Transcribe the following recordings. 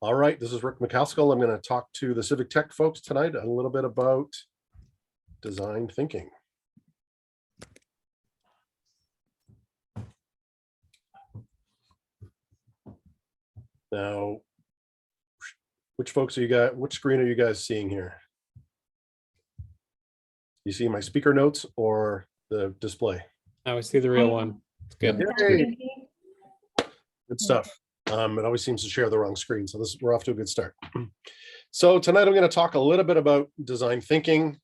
All right, this is Rick McCaskill. I'm going to talk to the Civic Tech folks tonight a little bit about design thinking. Now, which screen are you guys seeing here? You see my speaker notes or the display? Now we see the real one. It's good. Yay. Good stuff. It always seems to share the wrong screen, so we're off to a good start. So tonight I'm going to talk a little bit about design thinking,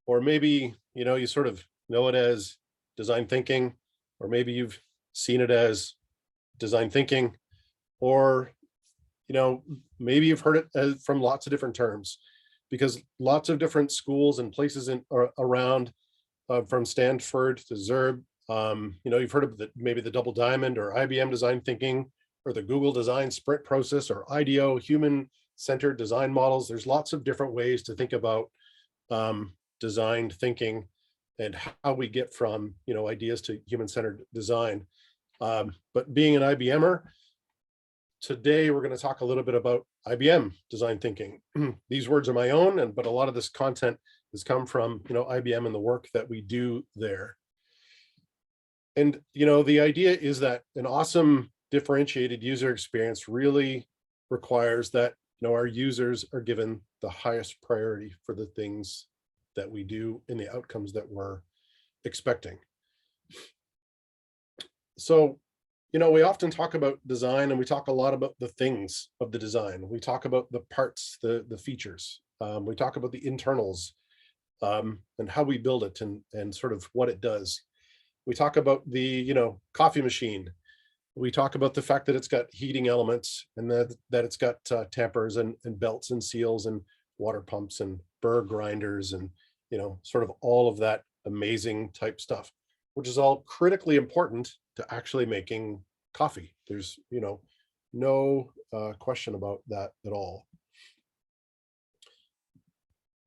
or maybe you sort of know it as design thinking, or maybe you've seen it as design thinking, or maybe you've heard it from lots of different terms, because lots of different schools and places around, from Stanford to Zurb, you've heard of maybe the Double Diamond or IBM design thinking, or the Google design sprint process, or IDEO, human-centered design models. There's lots of different ways to think about designed thinking and how we get from ideas to human-centered design. But being an IBMer, today we're going to talk a little bit about IBM design thinking. These words are my own, but a lot of this content has come from IBM and the work that we do there. And the idea is that an awesome differentiated user experience really requires that our users are given the highest priority for the things that we do and the outcomes that we're expecting. So we often talk about design, and we talk a lot about the things of the design. We talk about the parts, the features. We talk about the internals, and how we build it and sort of what it does. We talk about the coffee machine. We talk about the fact that it's got heating elements, and that it's got tampers and belts and seals and water pumps and burr grinders and sort of all of that amazing type stuff, which is all critically important to actually making coffee. There's no question about that at all.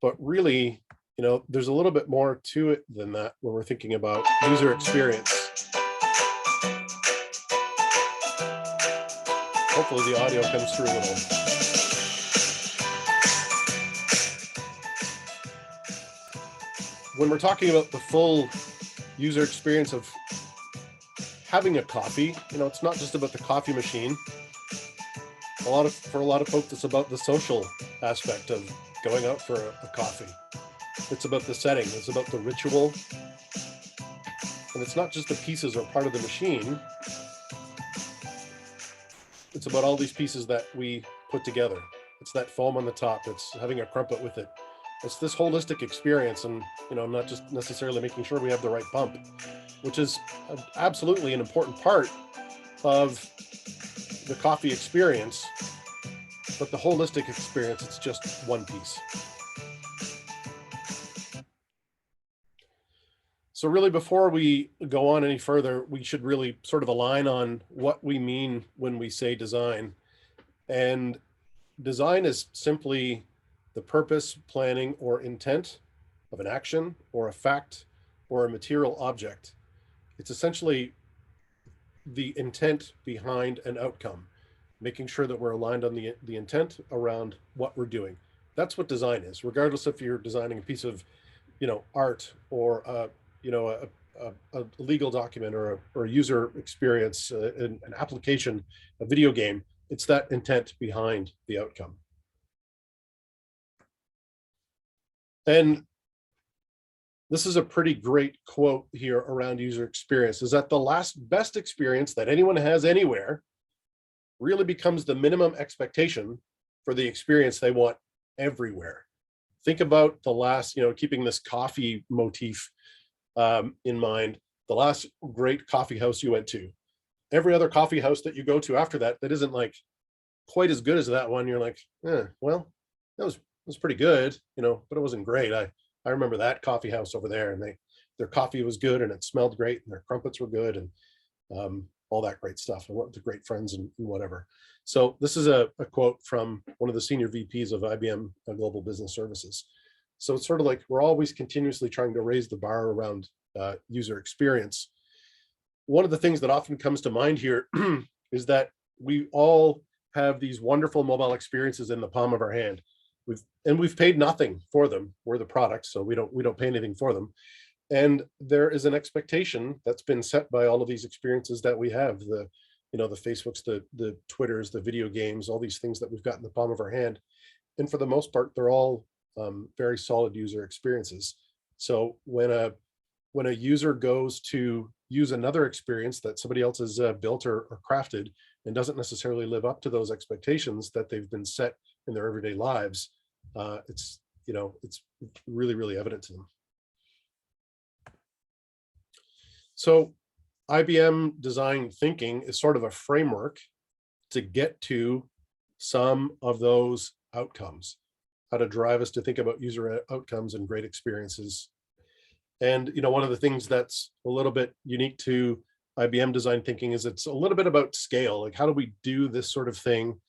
But really, there's a little bit more to it than that when we're thinking about user experience. Hopefully the audio comes through a little. When we're talking about the full user experience of having a coffee, it's not just about the coffee machine. For a lot of folks, it's about the social aspect of going out for a coffee. It's about the setting, it's about the ritual. And it's not just the pieces or part of the machine. It's about all these pieces that we put together. It's that foam on the top, it's having a crumpet with it. It's this holistic experience, and not just necessarily making sure we have the right pump, which is absolutely an important part of the coffee experience. But the holistic experience, it's just one piece. So really, before we go on any further, we should really sort of align on what we mean when we say design. And design is simply the purpose, planning, or intent of an action or a fact or a material object. It's essentially the intent behind an outcome, making sure that we're aligned on the intent around what we're doing. That's what design is, regardless if you're designing a piece of art, or a legal document, or a user experience, an application, a video game. It's that intent behind the outcome. And this is a pretty great quote here around user experience, is that the last best experience that anyone has anywhere really becomes the minimum expectation for the experience they want everywhere. Think about the last, keeping this coffee motif in mind, the last great coffee house you went to. Every other coffee house that you go to after that isn't like quite as good as that one, you're like, well, that was pretty good, but it wasn't great. I remember that coffee house over there, and their coffee was good, and it smelled great, and their crumpets were good, and all that great stuff. I went with great friends and whatever. So this is a quote from one of the senior VPs of IBM Global Business Services. So it's sort of like we're always continuously trying to raise the bar around user experience. One of the things that often comes to mind here is that we all have these wonderful mobile experiences in the palm of our hand. We've paid nothing for them. We're the product, so we don't pay anything for them. And there is an expectation that's been set by all of these experiences that we have, the Facebooks, the Twitters, the video games, all these things that we've got in the palm of our hand. And for the most part, they're all very solid user experiences. So when a user goes to use another experience that somebody else has built or crafted and doesn't necessarily live up to those expectations that they've been set in their everyday lives, it's really, really evident to them. So IBM design thinking is sort of a framework to get to some of those outcomes, how to drive us to think about user outcomes and great experiences. And one of the things that's a little bit unique to IBM design thinking is it's a little bit about scale. Like, how do we do this sort of thing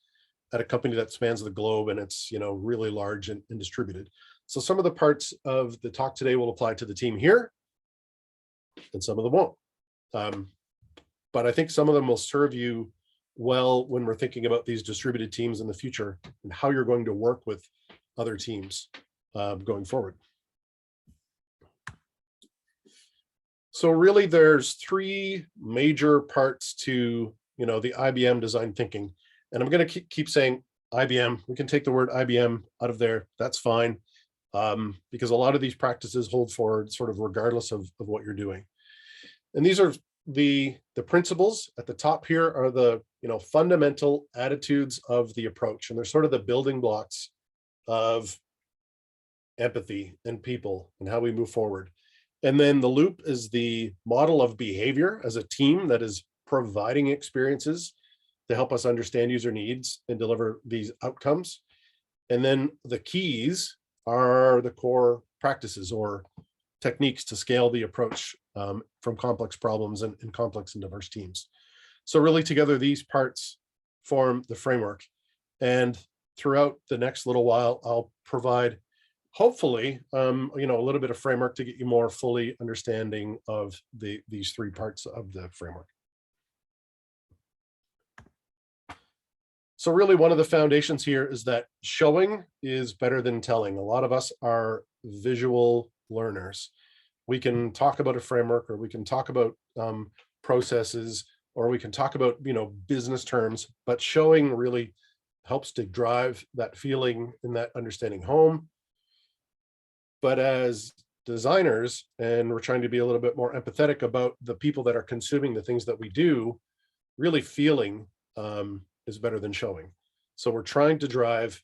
at a company that spans the globe and it's really large and distributed? So some of the parts of the talk today will apply to the team here, and some of them won't. But I think some of them will serve you well when we're thinking about these distributed teams in the future and how you're going to work with other teams going forward. So really, there's three major parts to the IBM design thinking, and I'm going to keep saying IBM. We can take the word IBM out of there. That's fine, because a lot of these practices hold forward sort of regardless of what you're doing. And these are the principles at the top here are the fundamental attitudes of the approach, and they're sort of the building blocks of empathy and people and how we move forward. And then the loop is the model of behavior as a team that is providing experiences to help us understand user needs and deliver these outcomes. And then the keys are the core practices or techniques to scale the approach from complex problems and complex and diverse teams. So really together, these parts form the framework. And throughout the next little while, I'll provide hopefully a little bit of framework to get you more fully understanding of these three parts of the framework. So really one of the foundations here is that showing is better than telling. A lot of us are visual learners. We can talk about a framework, or we can talk about processes, or we can talk about business terms, but showing really helps to drive that feeling and that understanding home. But as designers, and we're trying to be a little bit more empathetic about the people that are consuming the things that we do, really feeling is better than showing. So we're trying to drive,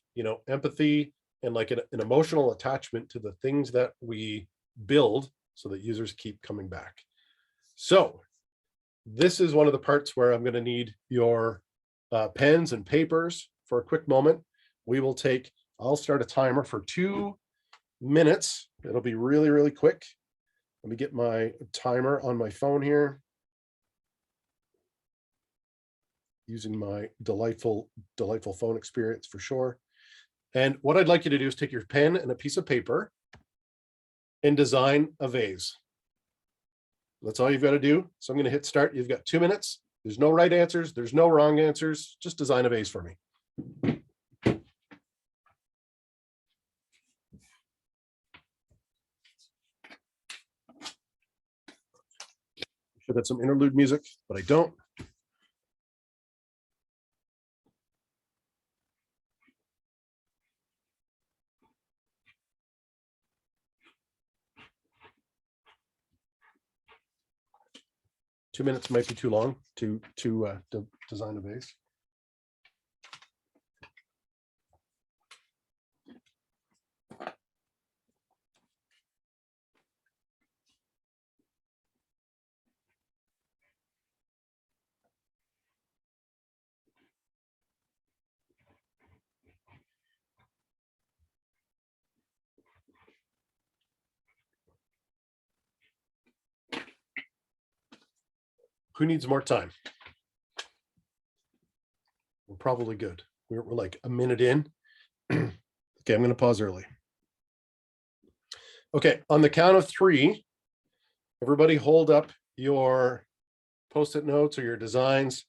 empathy and like an emotional attachment to the things that we build so that users keep coming back. So this is one of the parts where I'm going to need your pens and papers for a quick moment. I'll start a timer for 2 minutes. It'll be really, really quick. Let me get my timer on my phone here, using my delightful phone experience for sure. And what I'd like you to do is take your pen and a piece of paper and design a vase. That's all you've got to do. So I'm going to hit start. You've got 2 minutes. There's no right answers. There's no wrong answers. Just design a vase for me. Should have some interlude music, but I don't. Two minutes might be too long to design a vase. Who needs more time? We're probably good. We're like a minute in. Okay, I'm going to pause early. Okay, on the count of 3, everybody hold up your Post-it notes or your designs.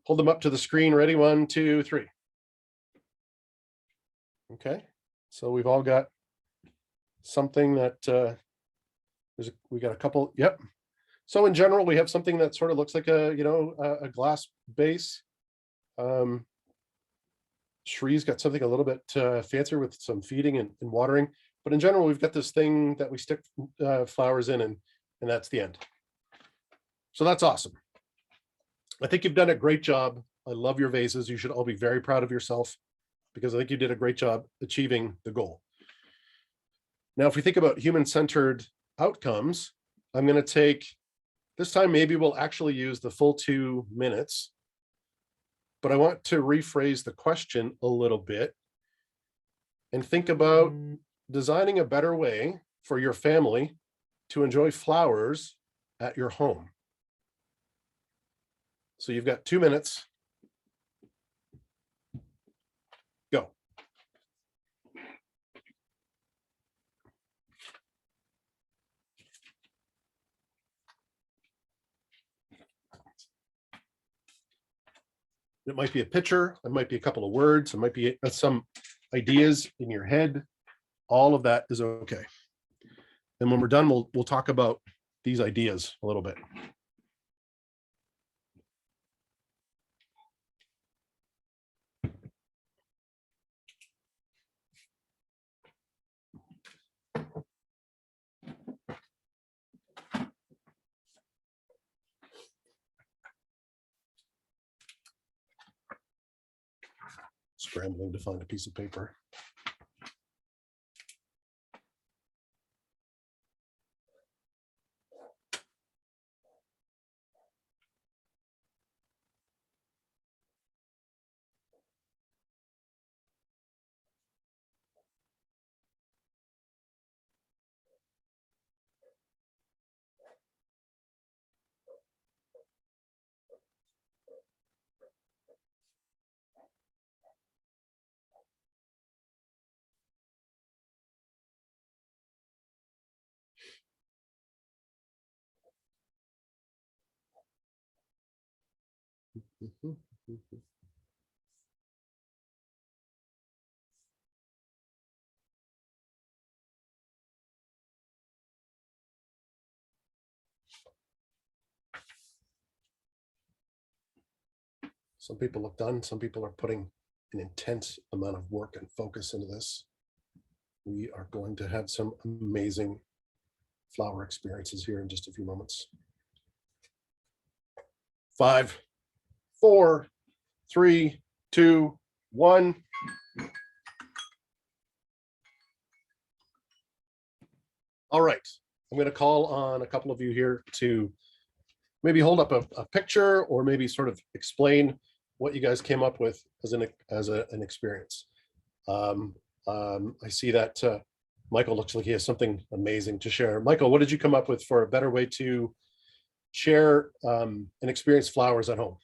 Hold them up to the screen. Ready? 1, 2, 3. Okay, so we've all got something that we got a couple. Yep. So in general, we have something that sort of looks like a glass base. Shree's got something a little bit fancier with some feeding and watering, but in general, we've got this thing that we stick flowers in, and that's the end. So that's awesome. I think you've done a great job. I love your vases. You should all be very proud of yourself because I think you did a great job achieving the goal. Now, if we think about human-centered outcomes, I'm going to take this time, maybe we'll actually use the full 2 minutes, but I want to rephrase the question a little bit and think about designing a better way for your family to enjoy flowers at your home. So you've got 2 minutes. Go. It might be a picture, it might be a couple of words, it might be some ideas in your head. All of that is okay. And when we're done, we'll talk about these ideas a little bit. Scrambling to find a piece of paper. Some people look done, some people are putting an intense amount of work and focus into this. We are going to have some amazing flower experiences here in just a few moments. 5, 4, 3, 2, 1. All right, I'm going to call on a couple of you here to maybe hold up a picture or maybe sort of explain what you guys came up with as an experience. I see that Michael looks like he has something amazing to share. Michael, what did you come up with for a better way to share and experience flowers at home?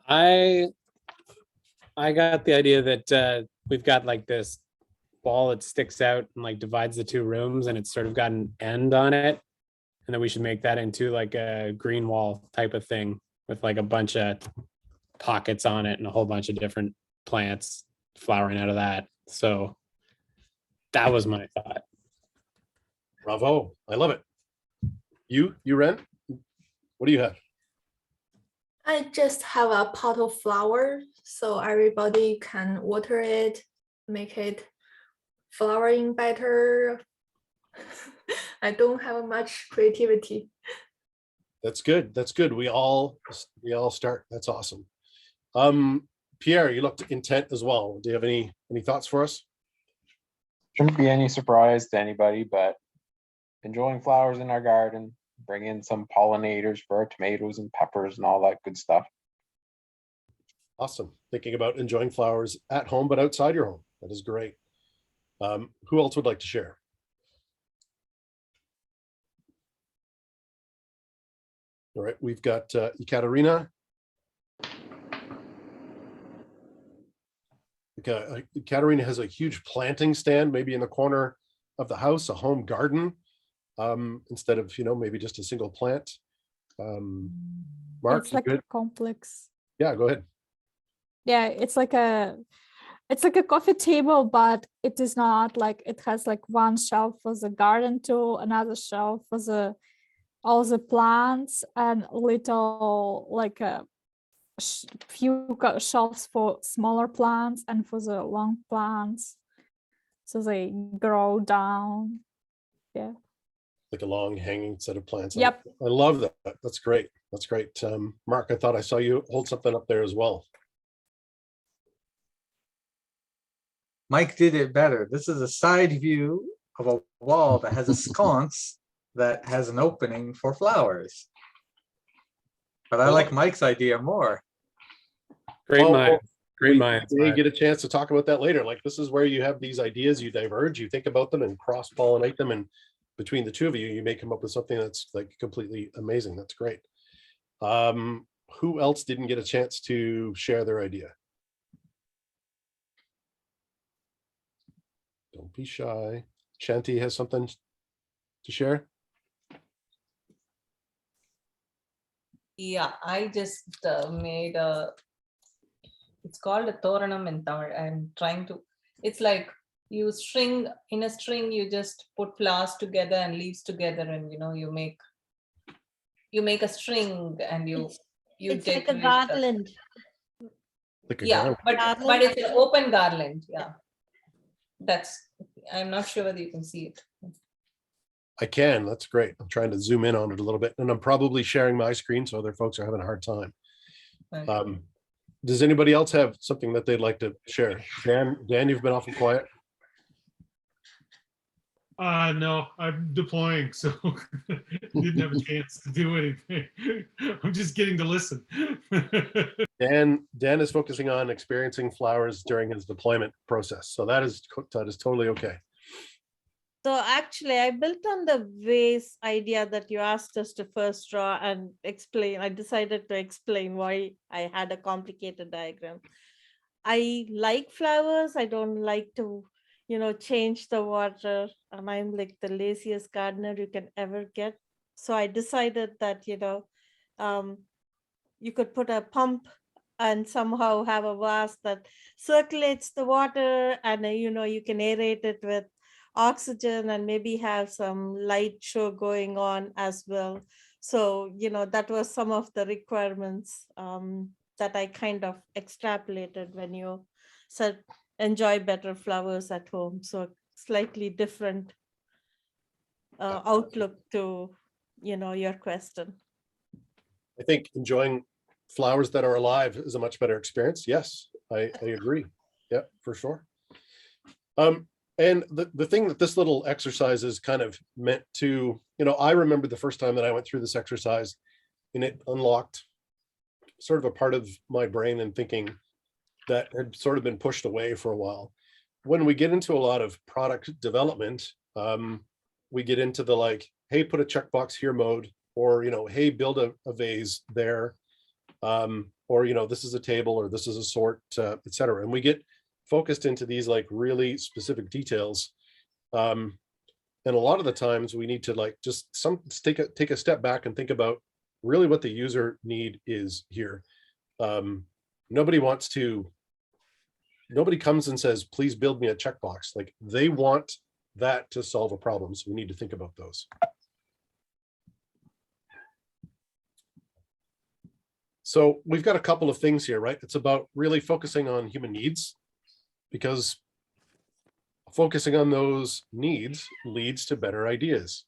I got the idea that we've got like this wall that sticks out and like divides the 2 rooms, and it's sort of got an end on it, and then we should make that into like a green wall type of thing with like a bunch of pockets on it and a whole bunch of different plants flowering out of that. So that was my thought. Bravo, I love it. You Ren, what do you have? I just have a pot of flower so everybody can water it, make it flowering better. I don't have much creativity. That's good. That's good. We all start. That's awesome. Pierre, you looked intent as well. Do you have any thoughts for us? Shouldn't be any surprise to anybody, but enjoying flowers in our garden, bring in some pollinators for our tomatoes and peppers and all that good stuff. Awesome. Thinking about enjoying flowers at home, but outside your home. That is great. Who else would like to share? All right, we've got Ekaterina. Ekaterina has a huge planting stand, maybe in the corner of the house, a home garden, instead of, maybe just a single plant. Mark, It's like good? a complex. Yeah, go ahead. Yeah, it's like a It's like a coffee table, but it is not like, it has like one shelf for the garden tool, another shelf for the all the plants, and little like a few shelves for smaller plants and for the long plants, so they grow down. Yeah. Like a long hanging set of plants. Yep. I love that. That's great. That's great. Mark, I thought I saw you hold something up there as well. Mike did it better. This is a side view of a wall that has a sconce that has an opening for flowers. But I like Mike's idea more. Great Well, mind. Great we minds. may Mark. get a chance to talk about that later. Like, this is where you have these ideas, you diverge, you think about them and cross pollinate them, and between the two of you, you may come up with something that's like completely amazing. That's great. Who else didn't get a chance to share their idea? Don't be shy. Shanti has something to share. Yeah, I just made a, it's called a Thoranam in Tamil. I'm trying to, it's like you string, in a string, you just put flowers together and leaves together, and you make a string, and you It's like a decorate garland. Like a Yeah, garland. but Garland. it's an open garland. Yeah. I'm not sure whether you can see it. I can. That's great. I'm trying to zoom in on it a little bit, and I'm probably sharing my screen, so other folks are having a hard time. Right. Does anybody else have something that they'd like to share? Dan, you've been awfully quiet. No, I'm deploying, so didn't have a chance to do anything. I'm just getting to listen. Dan is focusing on experiencing flowers during his deployment process, so that is totally okay. So actually, I built on the vase idea that you asked us to first draw and explain. I decided to explain why I had a complicated diagram. I like flowers. I don't like to, change the water. And I'm like the laziest gardener you can ever get. So I decided that, you could put a pump and somehow have a vase that circulates the water, and you can aerate it with oxygen and maybe have some light show going on as well. So that was some of the requirements that I kind of extrapolated when you said enjoy better flowers at home. So slightly different outlook to your question. I think enjoying flowers that are alive is a much better experience. Yes, I agree. Yeah, for sure. And the thing that this little exercise is kind of meant to, I remember the first time that I went through this exercise, and it unlocked sort of a part of my brain and thinking that had sort of been pushed away for a while. When we get into a lot of product development, we get into the like, hey, put a checkbox here mode, or, hey, build a vase there, or, this is a table, or this is a sort, et cetera. And we get focused into these like really specific details. And a lot of the times we need to like just take a step back and think about really what the user need is here. Nobody comes and says, please build me a checkbox. Like, they want that to solve a problem. So we need to think about those. So we've got a couple of things here, right? It's about really focusing on human needs, because focusing on those needs leads to better ideas.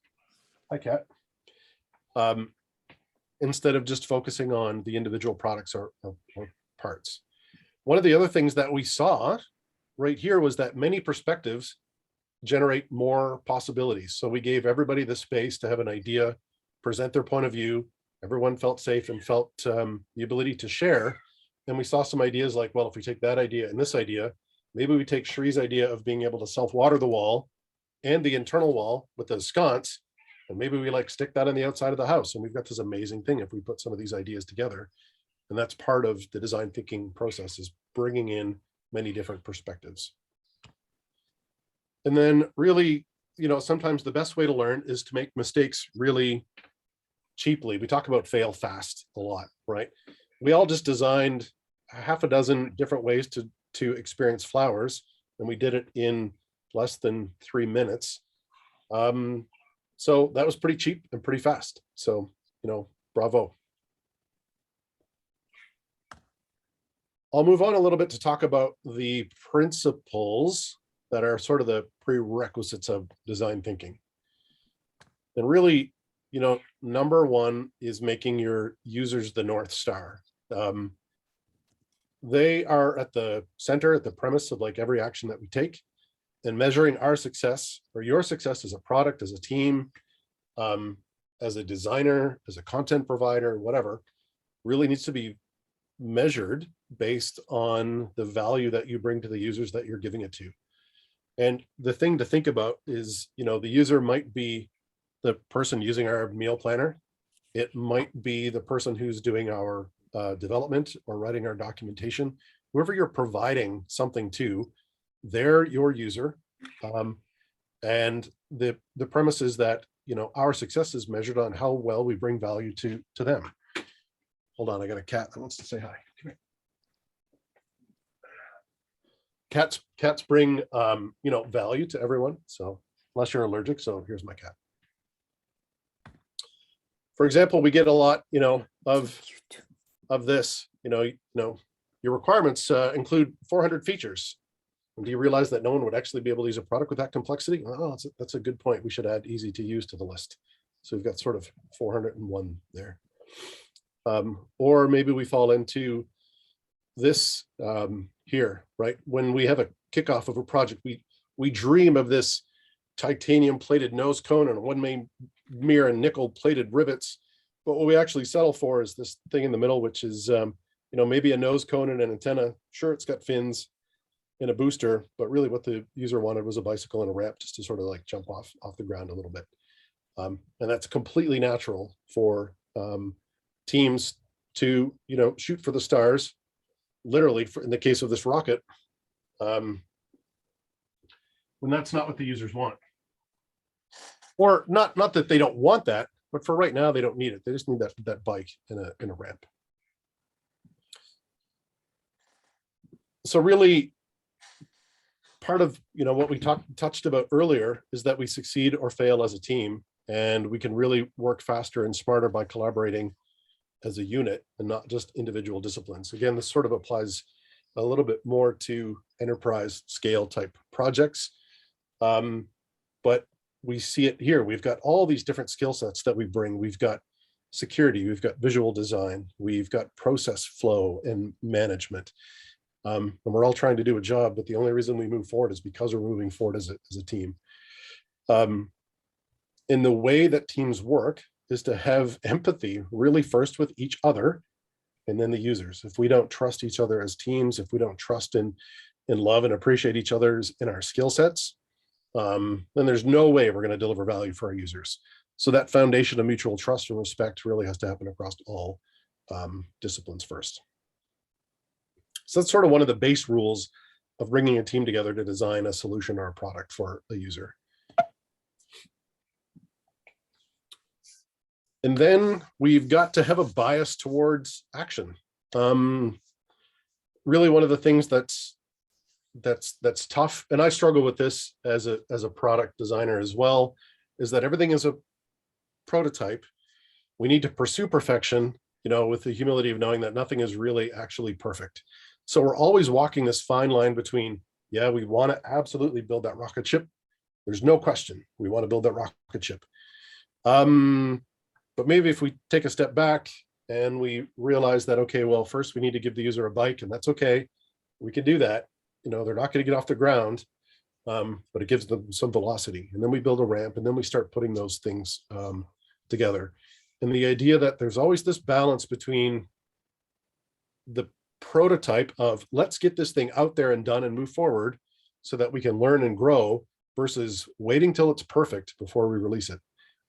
Hi, Kat. Instead of just focusing on the individual products or parts. One of the other things that we saw right here was that many perspectives generate more possibilities. So we gave everybody the space to have an idea, present their point of view. Everyone felt safe and felt the ability to share. And we saw some ideas like, well, if we take that idea and this idea, maybe we take Shree's idea of being able to self-water the wall and the internal wall with the sconce, and maybe we like stick that on the outside of the house. And we've got this amazing thing if we put some of these ideas together. And that's part of the design thinking process, is bringing in many different perspectives. And then really, sometimes the best way to learn is to make mistakes really cheaply. We talk about fail fast a lot, right? We all just designed half a dozen different ways to to experience flowers, and we did it in less than 3 minutes. So that was pretty cheap and pretty fast. So, bravo. I'll move on a little bit to talk about the principles that are sort of the prerequisites of design thinking. And really, number one is making your users the North Star. They are at the center, at the premise of like every action that we take, and measuring our success or your success as a product, as a team, as a designer, as a content provider, whatever, really needs to be measured based on the value that you bring to the users that you're giving it to. And the thing to think about is, the user might be the person using our meal planner. It might be the person who's doing our development or writing our documentation. Whoever you're providing something to, they're your user. And the premise is that, our success is measured on how well we bring value to them. Hold on, I got a cat that wants to say hi. Come here. Cats bring, value to everyone. So unless you're allergic, so here's my cat. For example, we get a lot, of this, your requirements include 400 features. And do you realize that no one would actually be able to use a product with that complexity? Oh, that's a good point. We should add easy to use to the list. So we've got sort of 401 there. Or maybe we fall into this here, right? When we have a kickoff of a project, we dream of this titanium plated nose cone and one main mirror and nickel plated rivets. But what we actually settle for is this thing in the middle, which is, maybe a nose cone and an antenna. Sure, it's got fins and a booster, but really what the user wanted was a bicycle and a ramp just to sort of like jump off the ground a little bit. And that's completely natural for teams to, shoot for the stars, literally in the case of this rocket, when that's not what the users want. Or not that they don't want that, but for right now, they don't need it. They just need that bike and a ramp. So really, part of what we touched about earlier is that we succeed or fail as a team, and we can really work faster and smarter by collaborating as a unit and not just individual disciplines. Again, this sort of applies a little bit more to enterprise scale type projects, but we see it here. We've got all these different skill sets that we bring. We've got security, we've got visual design, we've got process flow and management. And we're all trying to do a job, but the only reason we move forward is because we're moving forward as a team. In the way that teams work is to have empathy really first with each other and then the users. If we don't trust each other as teams, if we don't trust and love and appreciate each other's in our skill sets, then there's no way we're going to deliver value for our users. So that foundation of mutual trust and respect really has to happen across all disciplines first. So that's sort of one of the base rules of bringing a team together to design a solution or a product for a user. And then we've got to have a bias towards action. Really one of the things that's tough, and I struggle with this as a product designer as well, is that everything is a prototype. We need to pursue perfection, with the humility of knowing that nothing is really actually perfect. So we're always walking this fine line between, yeah, we want to absolutely build that rocket ship. There's no question we want to build that rocket ship. But maybe if we take a step back and we realize that, okay, well, first we need to give the user a bike, and that's okay. We can do that. They're not going to get off the ground, but it gives them some velocity. And then we build a ramp, and then we start putting those things together. And the idea that there's always this balance between the prototype of let's get this thing out there and done and move forward so that we can learn and grow versus waiting till it's perfect before we release it.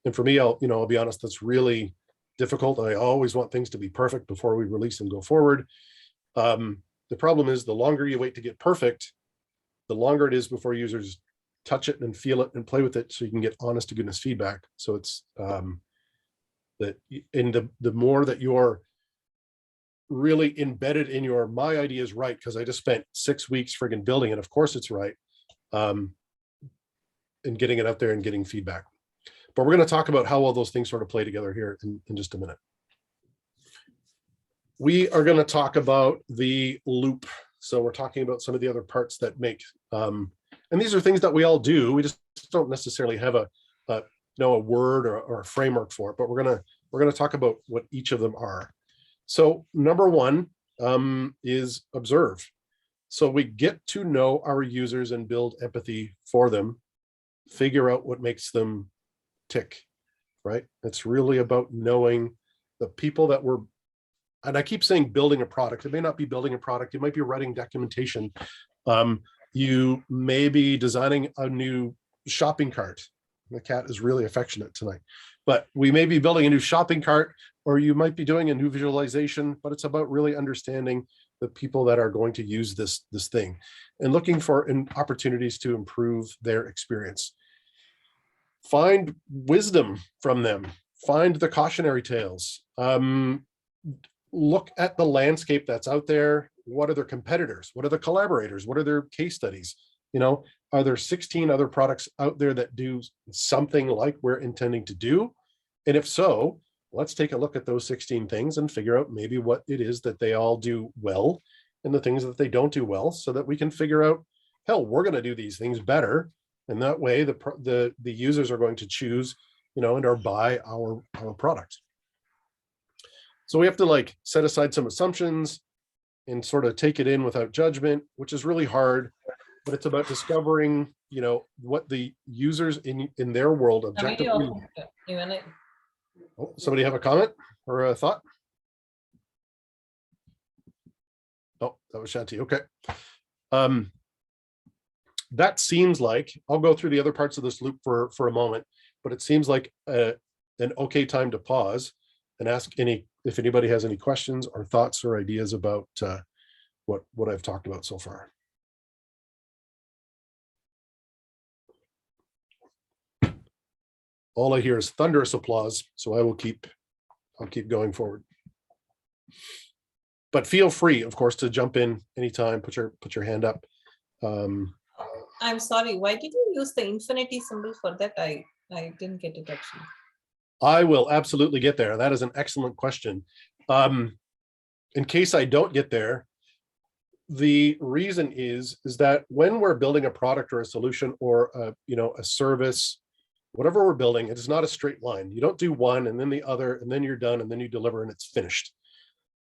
And for me, I'll be honest, that's really difficult. I always want things to be perfect before we release and go forward. The problem is the longer you wait to get perfect, the longer it is before users touch it and feel it and play with it, so you can get honest to goodness feedback. So it's that in the more that you're really embedded in your, my idea is right, because I just spent 6 weeks friggin' building it. Of course it's right. And getting it out there and getting feedback. But we're going to talk about how all those things sort of play together here in just a minute. We are going to talk about the loop. So we're talking about some of the other parts that make, and these are things that we all do. We just don't necessarily have a word or a framework for it, but we're going to talk about what each of them are. So number one is observe. So we get to know our users and build empathy for them, figure out what makes them tick, right? It's really about knowing the people that we're, and I keep saying building a product. It may not be building a product. You might be writing documentation. You may be designing a new shopping cart. The cat is really affectionate tonight, but we may be building a new shopping cart, or you might be doing a new visualization, but it's about really understanding the people that are going to use this thing and looking for opportunities to improve their experience. Find wisdom from them, find the cautionary tales, look at the landscape that's out there. What are their competitors? What are the collaborators? What are their case studies? You know, are there 16 other products out there that do something like we're intending to do? And if so, let's take a look at those 16 things and figure out maybe what it is that they all do well and the things that they don't do well, so that we can figure out, hell, we're going to do these things better. And that way the users are going to choose, you know, and or buy our product. So we have to like set aside some assumptions and sort of take it in without judgment, which is really hard, but it's about discovering, you know, what the users in their world objectively. Oh, somebody have a comment or a thought? Oh, that was Shanti. Okay. That seems like, I'll go through the other parts of this loop for a moment, but it seems like an okay time to pause and ask if anybody has any questions or thoughts or ideas about what I've talked about so far. All I hear is thunderous applause, so I'll keep going forward. But feel free, of course, to jump in anytime. Put your hand up. I'm sorry, why did you use the infinity symbol for that? I didn't get it actually. I will absolutely get there. That is an excellent question. In case I don't get there, the reason is that when we're building a product or a solution or a service, whatever we're building, it is not a straight line. You don't do one and then the other, and then you're done, and then you deliver and it's finished.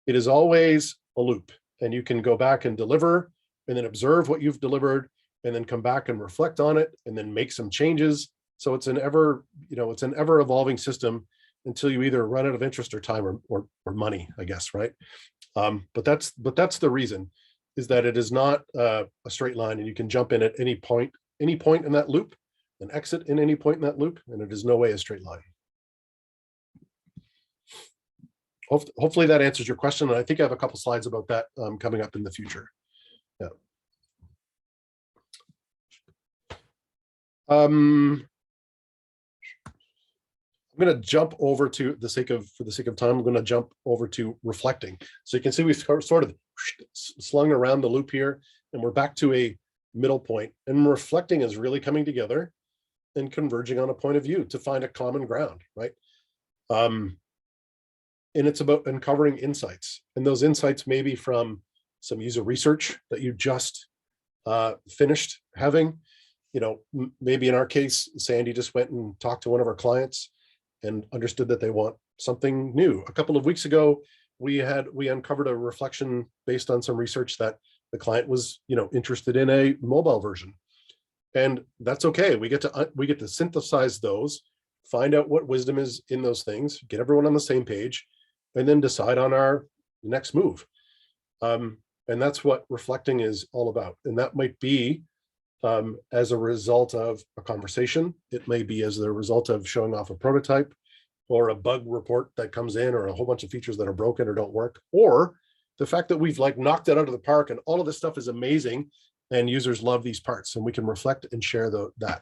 It is always a loop, and you can go back and deliver and then observe what you've delivered and then come back and reflect on it and then make some changes. So it's an ever evolving system until you either run out of interest or time or money, I guess, right? But that's the reason, is that it is not a straight line, and you can jump in at any point in that loop and exit in any point in that loop, and it is no way a straight line. Hopefully that answers your question, and I think I have a couple slides about that coming up in the future. Yeah. I'm going to jump over to, for the sake of time, I'm going to jump over to reflecting. So you can see we've sort of slung around the loop here, and we're back to a middle point. And reflecting is really coming together and converging on a point of view to find a common ground, right? And it's about uncovering insights. And those insights may be from some user research that you just finished having. You know, maybe in our case, Sandy just went and talked to one of our clients and understood that they want something new. A couple of weeks ago, we uncovered a reflection based on some research that the client was, interested in a mobile version. And that's okay. We get to synthesize those, find out what wisdom is in those things, get everyone on the same page, and then decide on our next move. And that's what reflecting is all about. And that might be as a result of a conversation. It may be as a result of showing off a prototype or a bug report that comes in, or a whole bunch of features that are broken or don't work, or the fact that we've knocked it out of the park and all of this stuff is amazing and users love these parts, and we can reflect and share that.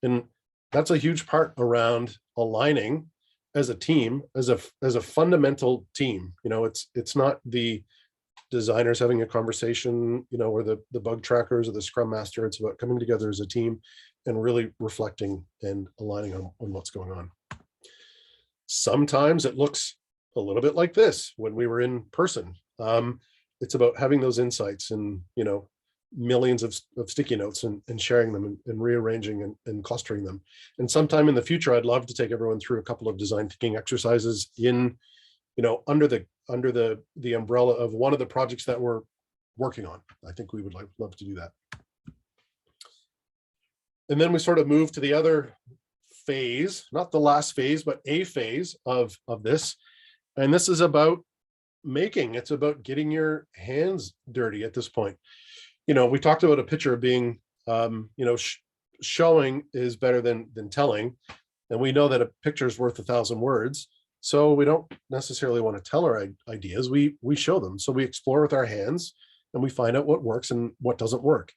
And that's a huge part around aligning as a team, as a fundamental team. You know, it's not the designers having a conversation, you know, or the bug trackers or the scrum master. It's about coming together as a team and really reflecting and aligning on what's going on. Sometimes it looks a little bit like this when we were in person. It's about having those insights and, you know, millions of sticky notes and sharing them and rearranging and clustering them. And sometime in the future, I'd love to take everyone through a couple of design thinking exercises in, you know, under the umbrella of one of the projects that we're working on. I think we would love to do that. And then we sort of move to the other phase, not the last phase, but a phase of this. And this is about making. It's about getting your hands dirty at this point. You know, we talked about a picture being, you know, showing is better than telling. And we know that a picture is worth 1,000 words. So we don't necessarily want to tell our ideas. We show them. So we explore with our hands and we find out what works and what doesn't work.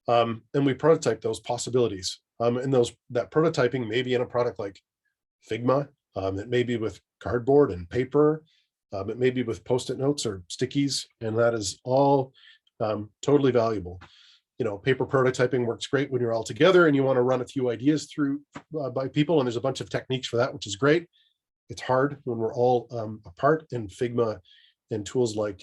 And we prototype those possibilities. And that prototyping may be in a product like Figma. It may be with cardboard and paper. It may be with Post-it notes or stickies, and that is all totally valuable. You know, paper prototyping works great when you're all together and you want to run a few ideas through by people, and there's a bunch of techniques for that, which is great. It's hard when we're all apart, and Figma and tools like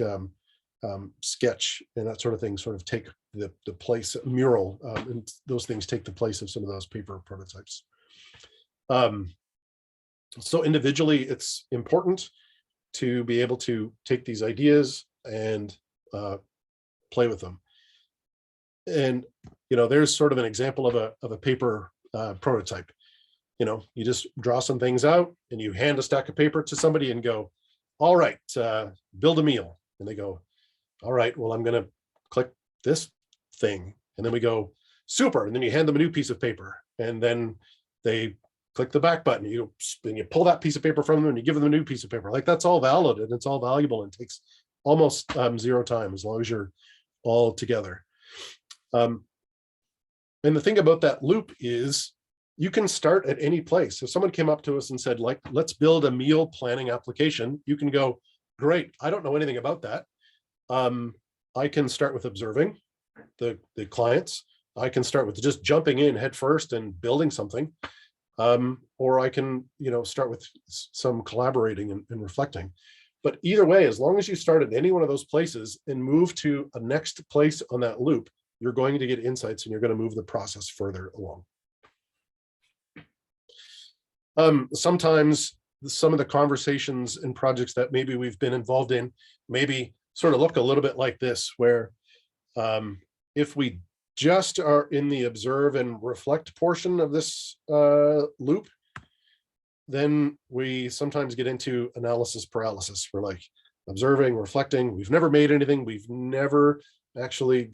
Sketch and that sort of thing sort of take the place, Mural, and those things take the place of some of those paper prototypes. So individually, it's important to be able to take these ideas and play with them. And, you know, there's sort of an example of a paper prototype. You know, you just draw some things out and you hand a stack of paper to somebody and go, all right, build a meal. And they go, all right, well, I'm going to click this thing. And then we go, super. And then you hand them a new piece of paper. And then they click the back button. You pull that piece of paper from them and you give them a new piece of paper. Like, that's all valid and it's all valuable and takes almost zero time as long as you're all together. And the thing about that loop is you can start at any place. If someone came up to us and said, like, let's build a meal planning application, you can go, great, I don't know anything about that. I can start with observing the clients. I can start with just jumping in head first and building something. Or I can, you know, start with some collaborating and reflecting. But either way, as long as you start at any one of those places and move to a next place on that loop, you're going to get insights and you're going to move the process further along. Sometimes some of the conversations and projects that maybe we've been involved in maybe sort of look a little bit like this, where if we just are in the observe and reflect portion of this loop, then we sometimes get into analysis paralysis. We're like observing, reflecting. We've never made anything. We've never actually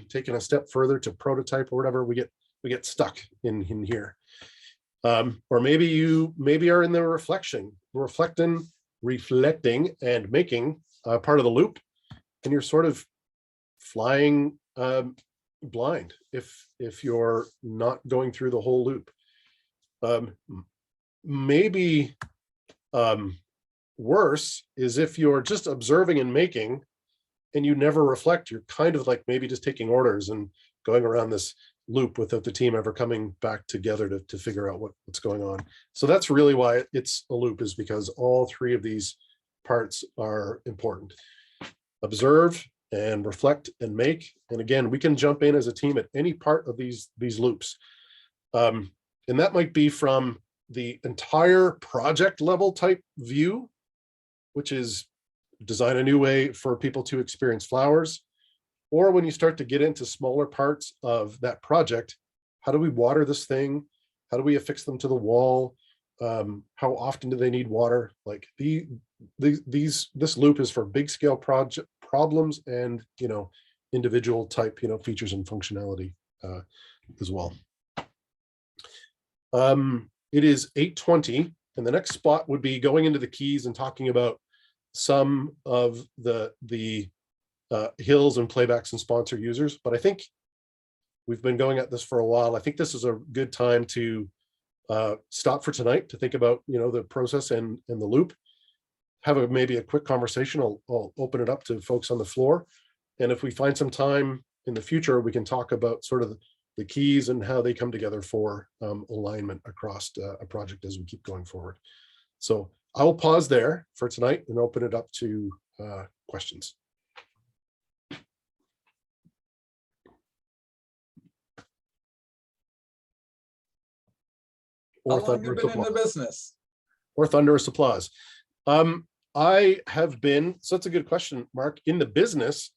taken a step further to prototype or whatever. We get stuck in here. Or maybe you are in the reflecting and making part of the loop, and you're sort of flying blind if you're not going through the whole loop. Maybe worse is if you're just observing and making and you never reflect. You're kind of like maybe just taking orders and going around this loop without the team ever coming back together to figure out what's going on. So that's really why it's a loop, is because all three of these parts are important. Observe and reflect and make. And again, we can jump in as a team at any part of these loops. And that might be from the entire project level type view, which is design a new way for people to experience flowers. Or when you start to get into smaller parts of that project, how do we water this thing? How do we affix them to the wall? How often do they need water? Like this loop is for big scale problems and, you know, individual type, you know, features and functionality as well. It is 8:20, and the next spot would be going into the keys and talking about some of the hills and playbacks and sponsor users. But I think we've been going at this for a while. I think this is a good time to stop for tonight to think about, the process and the loop. Have maybe a quick conversation. I'll open it up to folks on the floor. And if we find some time in the future, we can talk about sort of the keys and how they come together for alignment across a project as we keep going forward. So I will pause there for tonight and open it up to questions. How Or long you thunderous been in the applause. business? Or thunderous applause. I have been, so that's a good question, Mark. In the business,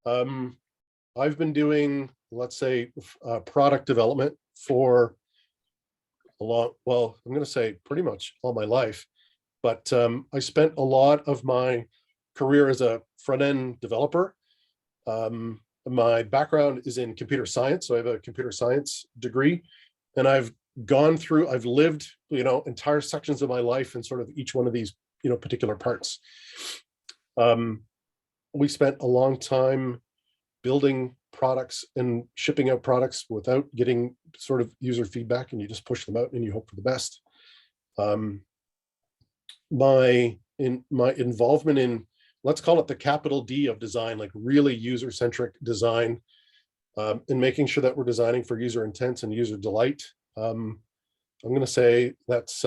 I've been doing, let's say, product development for a long, well, I'm going to say pretty much all my life. But I spent a lot of my career as a front-end developer. My background is in computer science, so I have a computer science degree, and I've lived, entire sections of my life in sort of each one of these, particular parts. We spent a long time building products and shipping out products without getting sort of user feedback, and you just push them out and you hope for the best. My involvement in, let's call it the capital D of design, like really user-centric design, and making sure that we're designing for user intent and user delight. I'm going to say that's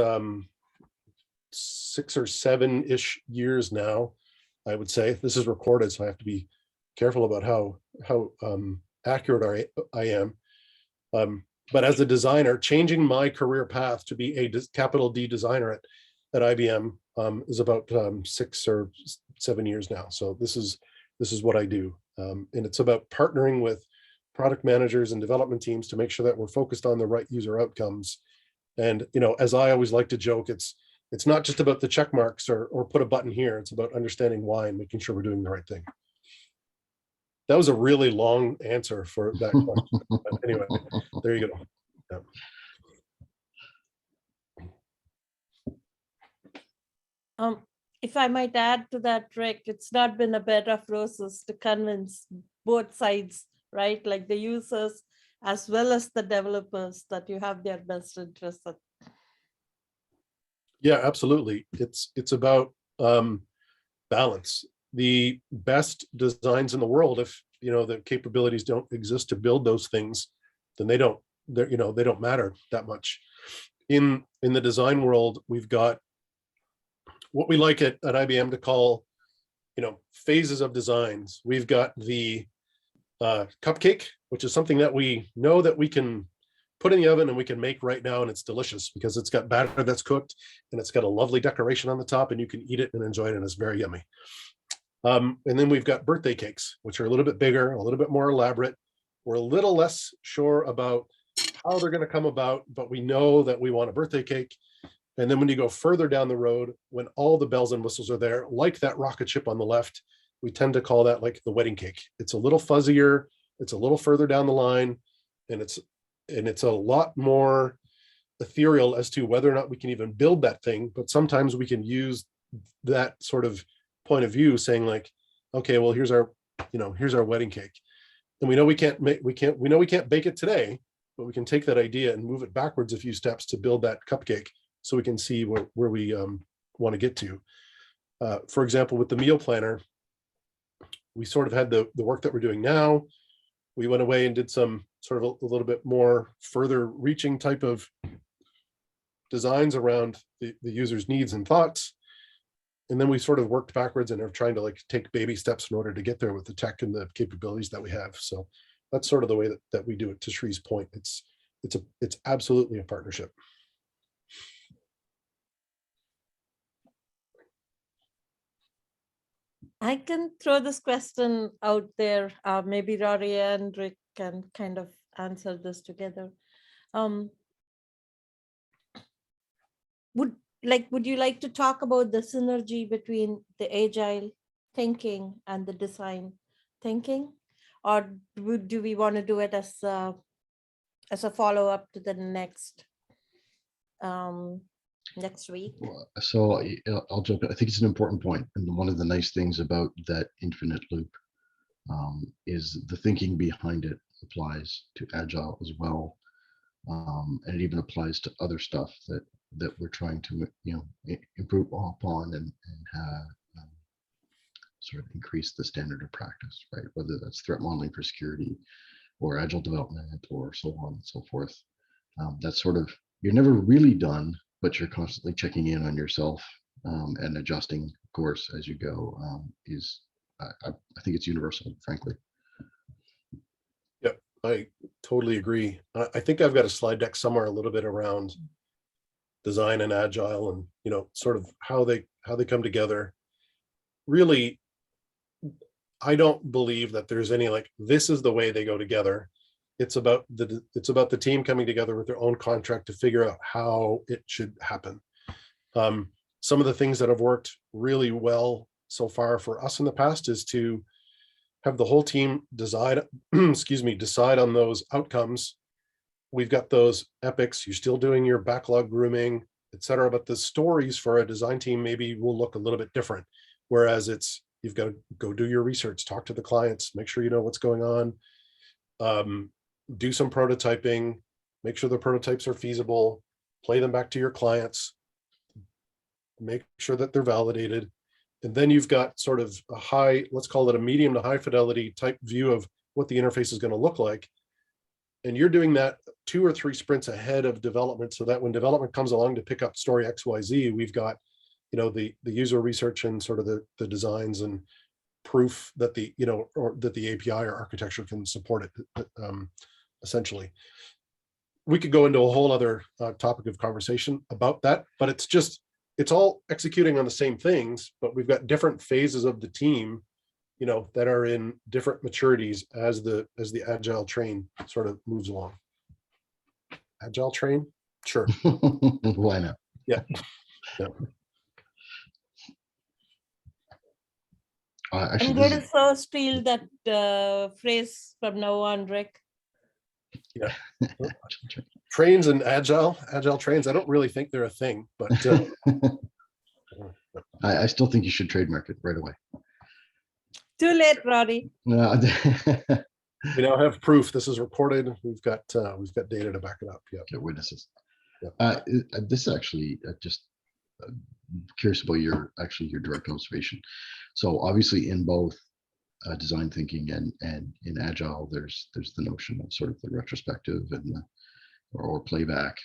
6 or 7-ish years now. I would say this is recorded, so I have to be careful about how accurate I am. But as a designer, changing my career path to be a capital D designer at IBM is about 6 or 7 years now. So this is what I do, and it's about partnering with product managers and development teams to make sure that we're focused on the right user outcomes. And as I always like to joke, it's not just about the check marks or put a button here. It's about understanding why and making sure we're doing the right thing. That was a really long answer for that question. But anyway, there you go. Yeah. If I might add to that, Rick, it's not been a bed of roses to convince both sides, right? Like the users as well as the developers, that you have their best interests. Yeah, absolutely. It's about balance. The best designs in the world, if the capabilities don't exist to build those things, then they don't matter that much. In the design world, we've got what we like at IBM to call phases of designs. We've got the cupcake, which is something that we know that we can put in the oven and we can make right now, and it's delicious because it's got batter that's cooked and it's got a lovely decoration on the top, and you can eat it and enjoy it, and it's very yummy. And then we've got birthday cakes, which are a little bit bigger, a little bit more elaborate. We're a little less sure about how they're going to come about, but we know that we want a birthday cake. And then when you go further down the road, when all the bells and whistles are there, like that rocket ship on the left, we tend to call that like the wedding cake. It's a little fuzzier, it's a little further down the line, and it's a lot more ethereal as to whether or not we can even build that thing. But sometimes we can use that sort of point of view, saying like, okay, well, here's our wedding cake, and we know we can't bake it today, but we can take that idea and move it backwards a few steps to build that cupcake, so we can see where we want to get to. For example, with the meal planner, we sort of had the work that we're doing now. We went away and did some sort of a little bit more further reaching type of designs around the user's needs and thoughts. And then we sort of worked backwards and are trying to like take baby steps in order to get there with the tech and the capabilities that we have. So that's sort of the way that we do it. To Shree's point, it's absolutely a partnership. I can throw this question out there. Maybe Rory and Rick can kind of answer this together. Would you like to talk about the synergy between the agile thinking and the design thinking, or do we want to do it as a follow-up to the next week? So I'll jump in. I think it's an important point. And one of the nice things about that infinite loop is the thinking behind it applies to agile as well. And it even applies to other stuff that we're trying to, improve upon and sort of increase the standard of practice, right? Whether that's threat modeling for security or agile development or so on and so forth. That's sort of, you're never really done, but you're constantly checking in on yourself and adjusting, of course, as you go. I think it's universal, frankly. Yep, I totally agree. I think I've got a slide deck somewhere a little bit around design and agile and, sort of how they come together. Really, I don't believe that there's any like, this is the way they go together. It's about the team coming together with their own contract to figure out how it should happen. Some of the things that have worked really well so far for us in the past is to have the whole team decide on those outcomes. We've got those epics, you're still doing your backlog grooming, etc. But the stories for a design team maybe will look a little bit different. Whereas you've got to go do your research, talk to the clients, make sure you know what's going on, do some prototyping, make sure the prototypes are feasible, play them back to your clients, make sure that they're validated. And then you've got sort of a high, let's call it a medium to high fidelity type view of what the interface is going to look like. And you're doing that 2 or 3 sprints ahead of development, so that when development comes along to pick up story XYZ, we've got, the user research and sort of the designs and proof that that the API or architecture can support it, essentially. We could go into a whole other topic of conversation about that, but it's all executing on the same things, but we've got different phases of the team, that are in different maturities as the agile train sort of moves along. Agile train? Sure. Why not? Yeah. Actually, I'm going to so steal that phrase from now on, Rick. Yeah. Trains and agile trains, I don't really think they're a thing, but I still think you should trademark it right away. Too late, Roddy. No, we now have proof. This is recorded. We've got data to back it up. Yeah. get witnesses. Yeah. This actually just curious about your direct observation. So obviously in both design thinking and in agile, there's the notion of sort of the retrospective and or playback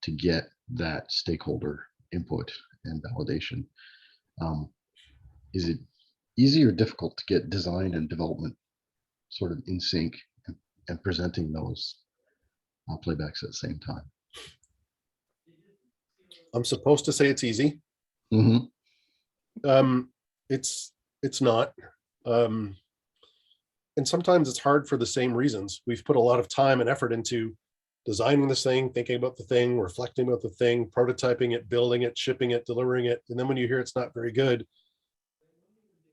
to get that stakeholder input and validation. Is it easy or difficult to get design and development sort of in sync and presenting those playbacks at the same time? I'm supposed to say it's easy. Mm-hmm. It's not. And sometimes it's hard for the same reasons. We've put a lot of time and effort into designing this thing, thinking about the thing, reflecting about the thing, prototyping it, building it, shipping it, delivering it. And then when you hear it's not very good,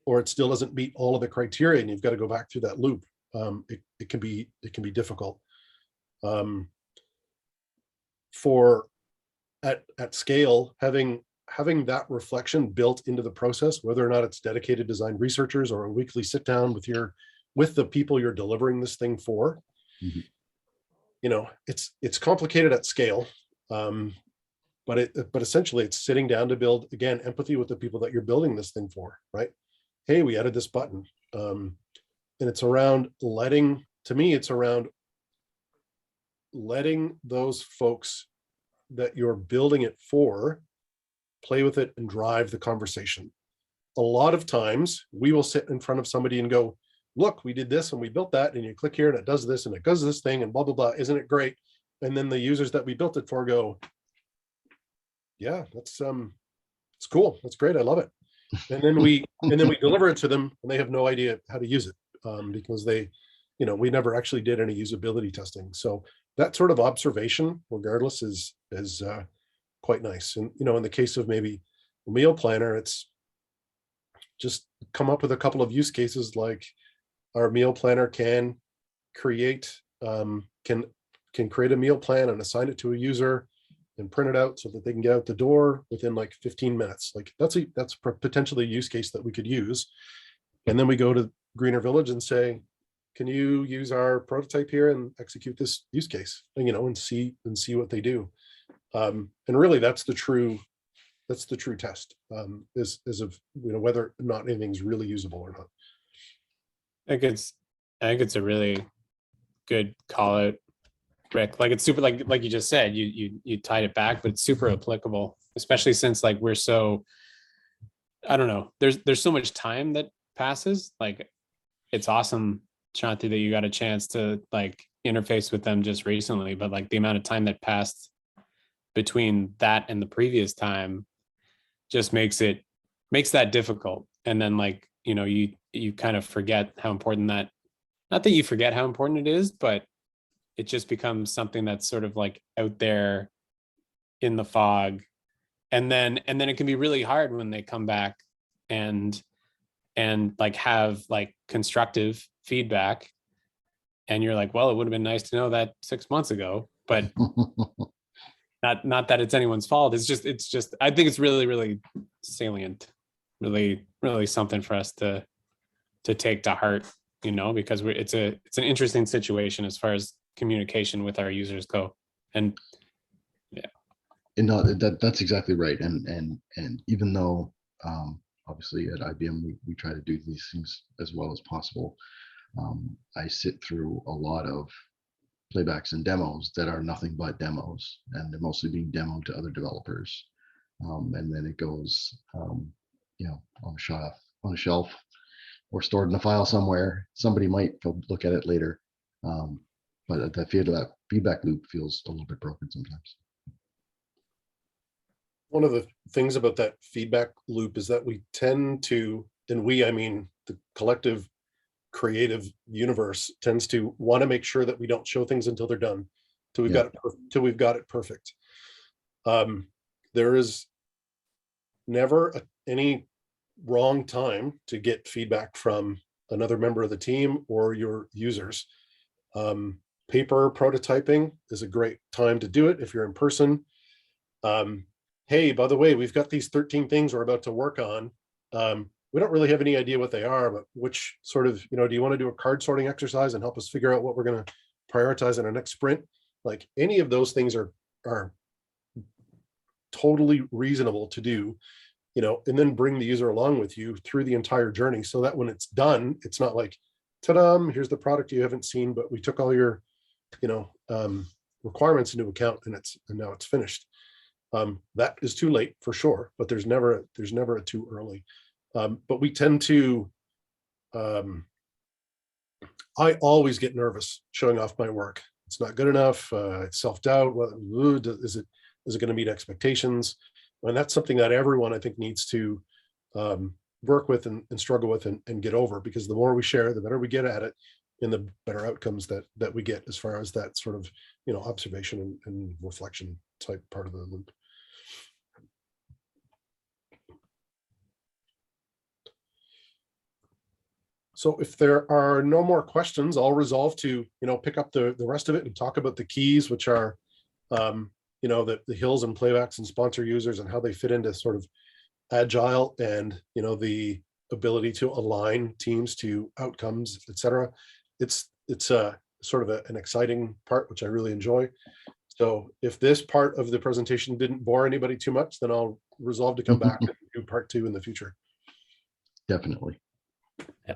or it still doesn't meet all of the criteria, and you've got to go back through that loop, it can be difficult. At scale, having that reflection built into the process, whether or not it's dedicated design researchers or a weekly sit down with the people you're delivering this thing for, it's complicated at scale, but essentially it's sitting down to build, again, empathy with the people that you're building this thing for, right? Hey, we added this button, and it's around letting those folks that you're building it for play with it and drive the conversation. A lot of times we will sit in front of somebody and go, look, we did this and we built that, and you click here and it does this and it does this thing and blah, blah, blah. Isn't it great? And then the users that we built it for go, yeah, that's it's cool. That's great. I love it. And then we deliver it to them and they have no idea how to use it because we never actually did any usability testing. So that sort of observation, regardless, is quite nice. And in the case of maybe a meal planner, it's just come up with a couple of use cases, like our meal planner can create a meal plan and assign it to a user and print it out so that they can get out the door within like 15 minutes. Like that's potentially a use case that we could use. And then we go to Greener Village and say, can you use our prototype here and execute this use case? And, and see what they do. And really that's the true test, is of, whether or not anything's really usable or not. I think it's a really good call out, Rick. Like it's super, like you just said, you tied it back, but it's super applicable, especially since like we're so, I don't know, there's so much time that passes. Like it's awesome, Shanti, that you got a chance to like interface with them just recently, but like the amount of time that passed between that and the previous time just makes that difficult. And then like, you kind of forget how important that, not that you forget how important it is, but it just becomes something that's sort of like out there in the fog. And then it can be really hard when they come back and like have like constructive feedback. And you're like, well, it would have been nice to know that 6 months ago, but not that it's anyone's fault. It's just, I think it's really, really salient, really, really something for us to take to heart, because it's an interesting situation as far as communication with our users go. And And no, that's exactly right. And even though obviously at IBM we try to do these things as well as possible, I sit through a lot of playbacks and demos that are nothing but demos, and they're mostly being demoed to other developers. And then it goes, on a shelf or stored in a file somewhere. Somebody might go look at it later. But that feedback loop feels a little bit broken sometimes. One of the things about that feedback loop is that we tend to, and I mean the collective creative universe tends to want to make sure that we don't show things until they're done, till we've got it perfect. There is never any wrong time to get feedback from another member of the team or your users. Paper prototyping is a great time to do it if you're in person. Hey, by the way, we've got these 13 things we're about to work on. We don't really have any idea what they are, but which sort of, do you want to do a card sorting exercise and help us figure out what we're going to prioritize in our next sprint? Like any of those things are totally reasonable to do, and then bring the user along with you through the entire journey so that when it's done, it's not like, ta-da, here's the product you haven't seen, but we took all your, requirements into account and now it's finished. That is too late for sure, but there's never a too early. But we tend to, I always get nervous showing off my work. It's not good enough. Self-doubt. Is it going to meet expectations? And that's something that everyone I think needs to work with and struggle with and get over, because the more we share, the better we get at it, and the better outcomes that we get as far as that sort of, observation and reflection type part of the loop. So if there are no more questions, I'll resolve to, pick up the rest of it and talk about the keys, which are, the hills and playbacks and sponsor users and how they fit into sort of agile and, the ability to align teams to outcomes, etc. It's sort of an exciting part, which I really enjoy. So if this part of the presentation didn't bore anybody too much, then I'll resolve to come back and do part 2 in the future. Definitely. Yeah.